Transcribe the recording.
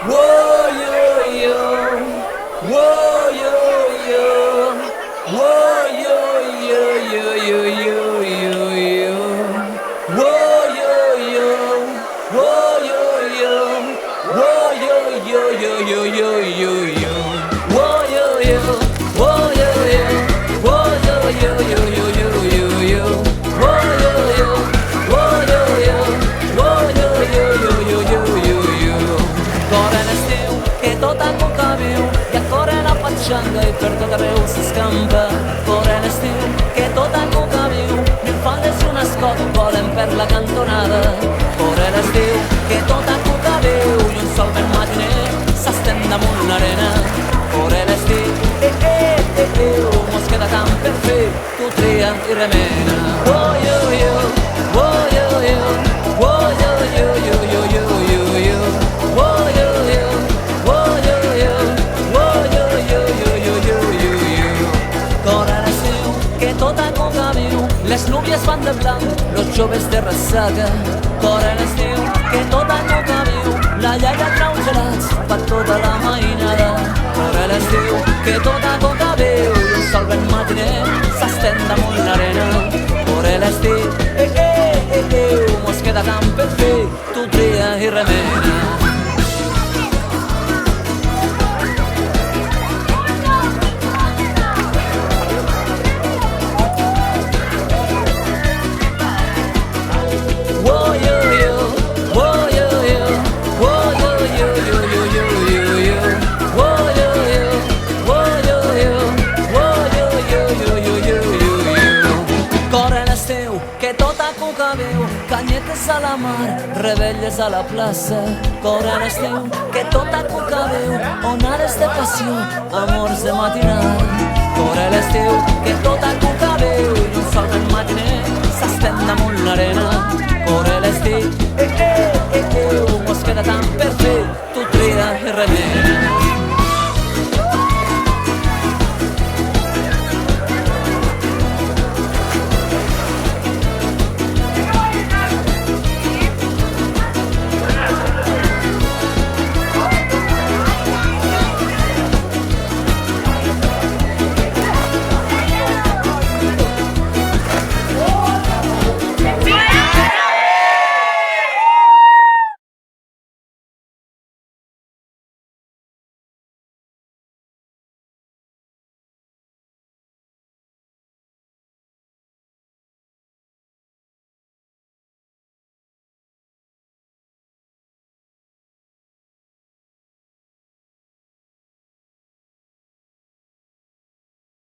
Whoa, yo, yo. Whoa, yo, yo. Whoa, yo, yo, yo, yo, yo, yo, yo. Whoa, yo, yo. Whoa, yo, yo. Whoa, yo, yo, yo, yo, yo, yo, yo. Whoa, yo, yo. Whoa, yo, yo. Whoa, yo, yo, yo, yo, yo, yo, yo. Whoa, yo, yo. Whoa, yo, yo. Whoa, yo, yo, yo, yo, yo, yo, yo. Corre l'estiu, que tot el món que viu, i a corre la patxanga i per tot arreu s'escampa. Corre l'estiu, que tot el món que viu, mil faldes i un escot volen per la cantonada. Corre l'estiu, que tot el món que viu, i un sol ben matiner s'estén damunt l'arena. Corre l'estiu, mos queda tant per fer, tu tria i remena. Oh, yo, yo, oh, yo, yo, oh, yo, yo, yo, yo, yo, yo, yo. Oh, yo, yo, oh, yo, yo, oh, yo, yo, yo, yo, yo, yo, yo. Corre l'estiu, que tot el món que viu, les núvies van de blanc, los joves de ressaca. Corre l'estiu, que tot el món que viu, la iaia trau gelats per tota la mainada. Corre l'estiu, que tot el món que viu, i un sol ben matiner s'estén damunt l'arena. Corre l'estiu, mos queda tant per fer, tu tria i remena. Que tot el món que viu, canyetes a la mar, rebelles a la plaça. Corre l'estiu, que tot el món que viu, onades de passió, amors de matinal. Corre l'estiu, que tot el món que viu, i un sol ben matiner s'estén damunt l'arena.